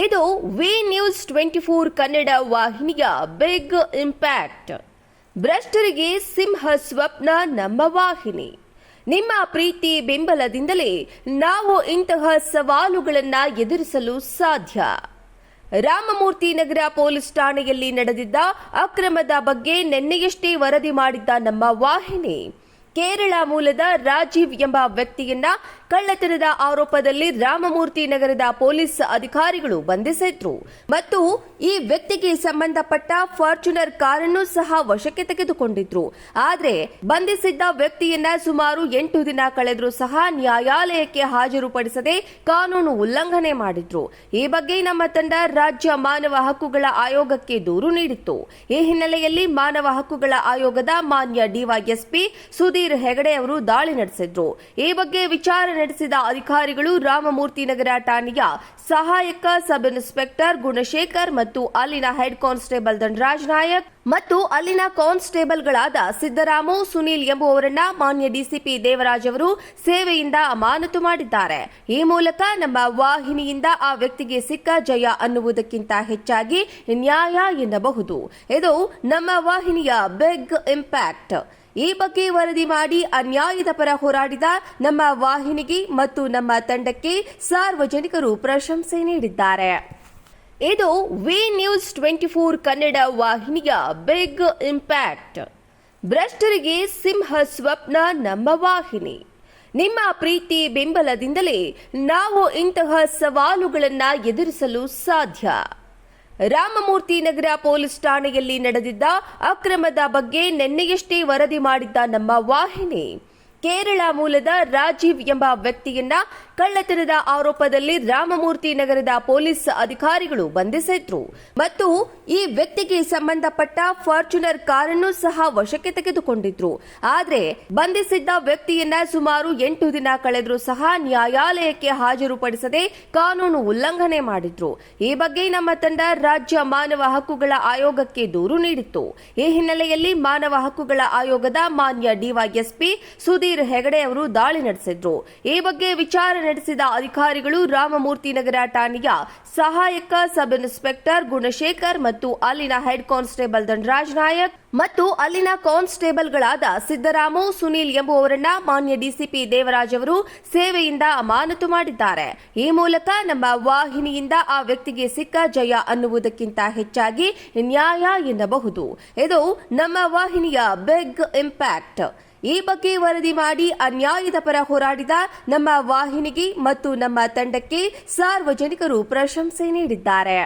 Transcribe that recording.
ಇದು V news 24 Kannada ವಾಹಿನಿಯ big impact. ಭ್ರಷ್ಟರಿಗೆ ಸಿಂಹ ಸ್ವಪ್ನ ನಮ್ಮ ವಾಹಿನಿ. ನಿಮ್ಮ ಪ್ರೀತಿ ಬೆಂಬಲದಿಂದಲೇ ನಾವು ಇಂತಹ ಸವಾಲುಗಳನ್ನು ಎದುರಿಸಲು ಸಾಧ್ಯ. ರಾಮಮೂರ್ತಿ ನಗರ ಪೊಲೀಸ್ ಠಾಣೆಯಲ್ಲಿ ನಡೆದಿದ್ದ ಅಕ್ರಮದ ಬಗ್ಗೆ ನಿನ್ನೆಯಷ್ಟೇ ವರದಿ ಮಾಡಿದ್ದ ನಮ್ಮ ವಾಹಿನಿ ಕೇರಳ ಮೂಲದ ರಾಜೀವ್ ಎಂಬ ವ್ಯಕ್ತಿಯನ್ನ ಕಳ್ಳತನದ ಆರೋಪದಲ್ಲಿ ರಾಮಮೂರ್ತಿ ನಗರದ ಪೊಲೀಸ್ ಅಧಿಕಾರಿಗಳು ಬಂಧಿಸಿದ್ರು ಮತ್ತು ಈ ವ್ಯಕ್ತಿಗೆ ಸಂಬಂಧಪಟ್ಟ ಫಾರ್ಚುನರ್ ಕಾರನ್ನು ಸಹ ವಶಕ್ಕೆ ತೆಗೆದುಕೊಂಡಿದ್ರು. ಆದರೆ ಬಂಧಿಸಿದ್ದ ವ್ಯಕ್ತಿಯನ್ನ ಸುಮಾರು 8 ದಿನ ಕಳೆದರೂ ಸಹ ನ್ಯಾಯಾಲಯಕ್ಕೆ ಹಾಜರುಪಡಿಸದೆ ಕಾನೂನು ಉಲ್ಲಂಘನೆ ಮಾಡಿದ್ರು. ಈ ಬಗ್ಗೆ ನಮ್ಮ ತಂಡ ರಾಜ್ಯ ಮಾನವ ಹಕ್ಕುಗಳ ಆಯೋಗಕ್ಕೆ ದೂರು ನೀಡಿತ್ತು. ಈ ಹಿನ್ನೆಲೆಯಲ್ಲಿ ಮಾನವ ಹಕ್ಕುಗಳ ಆಯೋಗದ ಮಾನ್ಯ ಡಿವೈಎಸ್ಪಿ ಸುಧೀರ್ ಹೆಗಡೆ ಅವರು ದಾಳಿ ನಡೆಸಿದ್ರು. ಈ ಬಗ್ಗೆ ವಿಚಾರಣೆ ನಡೆಸಿದ ಅಧಿಕಾರಿಗಳು ರಾಮಮೂರ್ತಿ ನಗರ ಠಾಣೆಯ ಸಹಾಯಕ ಸಬ್ ಇನ್ಸ್ಪೆಕ್ಟರ್ ಗುಣಶೇಖರ್ ಮತ್ತು ಅಲ್ಲಿನ ಹೆಡ್ ಕಾನ್ಸ್ಟೇಬಲ್ ಧನರಾಜ್ ನಾಯಕ್ ಮತ್ತು ಅಲ್ಲಿನ ಕಾನ್ಸ್ಟೇಬಲ್ಗಳಾದ ಸಿದ್ದರಾಮು, ಸುನೀಲ್ ಎಂಬುವವರನ್ನ ಮಾನ್ಯ ಡಿಸಿಪಿ ದೇವರಾಜ್ ಅವರು ಸೇವೆಯಿಂದ ಅಮಾನತು ಮಾಡಿದ್ದಾರೆ. ಈ ಮೂಲಕ ನಮ್ಮ ವಾಹಿನಿಯಿಂದ ಆ ವ್ಯಕ್ತಿಗೆ ಸಿಕ್ಕ ಜಯ ಅನ್ನುವುದಕ್ಕಿಂತ ಹೆಚ್ಚಾಗಿ ನ್ಯಾಯ ಎನ್ನಬಹುದು. ಇದು ನಮ್ಮ ವಾಹಿನಿಯ ಬಿಗ್ ಇಂಪ್ಯಾಕ್ಟ್. ಈ ಬಗ್ಗೆ ವರದಿ ಮಾಡಿ ಅನ್ಯಾಯದ ಪರ ಹೋರಾಡಿದ ನಮ್ಮ ವಾಹಿನಿಗೆ ಮತ್ತು ನಮ್ಮ ತಂಡಕ್ಕೆ ಸಾರ್ವಜನಿಕರು ಪ್ರಶಂಸೆ ನೀಡಿದ್ದಾರೆ. ಇದು ವಿ ನ್ಯೂಸ್ 24 ಕನ್ನಡ ವಾಹಿನಿಯ ಬಿಗ್ ಇಂಪ್ಯಾಕ್ಟ್. ಭ್ರಷ್ಟರಿಗೆ ಸಿಂಹ ಸ್ವಪ್ನ ನಮ್ಮ ವಾಹಿನಿ. ನಿಮ್ಮ ಪ್ರೀತಿ ಬೆಂಬಲದಿಂದಲೇ ನಾವು ಇಂತಹ ಸವಾಲುಗಳನ್ನು ಎದುರಿಸಲು ಸಾಧ್ಯ. ರಾಮಮೂರ್ತಿ ನಗರ ಪೊಲೀಸ್ ಠಾಣೆಯಲ್ಲಿ ನಡೆದಿದ್ದ ಅಕ್ರಮದ ಬಗ್ಗೆ ನಿನ್ನೆಯಷ್ಟೇ ವರದಿ ಮಾಡಿದ್ದ ನಮ್ಮ ವಾಹಿನಿ ಕೇರಳ ಮೂಲದ ರಾಜೀವ್ ಎಂಬ ವ್ಯಕ್ತಿಯನ್ನ ಕಳ್ಳತನದ ಆರೋಪದಲ್ಲಿ ರಾಮಮೂರ್ತಿ ನಗರದ ಪೊಲೀಸ್ ಅಧಿಕಾರಿಗಳು ಬಂಧಿಸಿದ್ರು ಮತ್ತು ಈ ವ್ಯಕ್ತಿಗೆ ಸಂಬಂಧಪಟ್ಟ ಫಾರ್ಚುನರ್ ಕಾರನ್ನು ಸಹ ವಶಕ್ಕೆ ತೆಗೆದುಕೊಂಡಿದ್ರು. ಆದರೆ ಬಂಧಿಸಿದ್ದ ವ್ಯಕ್ತಿಯನ್ನ ಸುಮಾರು 8 ದಿನ ಕಳೆದರೂ ಸಹ ನ್ಯಾಯಾಲಯಕ್ಕೆ ಹಾಜರುಪಡಿಸದೆ ಕಾನೂನು ಉಲ್ಲಂಘನೆ ಮಾಡಿದ್ರು. ಈ ಬಗ್ಗೆ ನಮ್ಮ ತಂಡ ರಾಜ್ಯ ಮಾನವ ಹಕ್ಕುಗಳ ಆಯೋಗಕ್ಕೆ ದೂರು ನೀಡಿತ್ತು. ಈ ಹಿನ್ನೆಲೆಯಲ್ಲಿ ಮಾನವ ಹಕ್ಕುಗಳ ಆಯೋಗದ ಮಾನ್ಯ ಡಿವೈಎಸ್ಪಿ ಸುಧೀರ್ ಹೆಗಡೆ ಅವರು ದಾಳಿ ನಡೆಸಿದ್ರು. ಈ ಬಗ್ಗೆ ವಿಚಾರಣೆ ನಡೆಸಿದ ಅಧಿಕಾರಿಗಳು ರಾಮಮೂರ್ತಿ ನಗರ ಠಾಣೆಯ ಸಹಾಯಕ ಸಬ್ ಇನ್ಸ್ಪೆಕ್ಟರ್ ಗುಣಶೇಖರ್ ಮತ್ತು ಅಲ್ಲಿನ ಹೆಡ್ ಕಾನ್ಸ್ಟೇಬಲ್ ಧನರಾಜ್ ನಾಯಕ್ ಮತ್ತು ಅಲ್ಲಿನ ಕಾನ್ಸ್ಟೇಬಲ್ಗಳಾದ ಸಿದ್ದರಾಮು, ಸುನೀಲ್ ಎಂಬುವವರನ್ನ ಮಾನ್ಯ ಡಿಸಿಪಿ ದೇವರಾಜ್ ಅವರು ಸೇವೆಯಿಂದ ಅಮಾನತು ಮಾಡಿದ್ದಾರೆ. ಈ ಮೂಲಕ ನಮ್ಮ ವಾಹಿನಿಯಿಂದ ಆ ವ್ಯಕ್ತಿಗೆ ಸಿಕ್ಕ ಜಯ ಅನ್ನುವುದಕ್ಕಿಂತ ಹೆಚ್ಚಾಗಿ ನ್ಯಾಯ ಎನ್ನಬಹುದು. ಇದು ನಮ್ಮ ವಾಹಿನಿಯ ಬಿಗ್ ಇಂಪ್ಯಾಕ್ಟ್. ಈ ಬಗ್ಗೆ ವರದಿ ಮಾಡಿ ಅನ್ಯಾಯದ ಪರ ಹೋರಾಡಿದ ನಮ್ಮ ವಾಹಿನಿಗೆ ಮತ್ತು ನಮ್ಮ ತಂಡಕ್ಕೆ ಸಾರ್ವಜನಿಕರು ಪ್ರಶಂಸೆ ನೀಡಿದ್ದಾರೆ.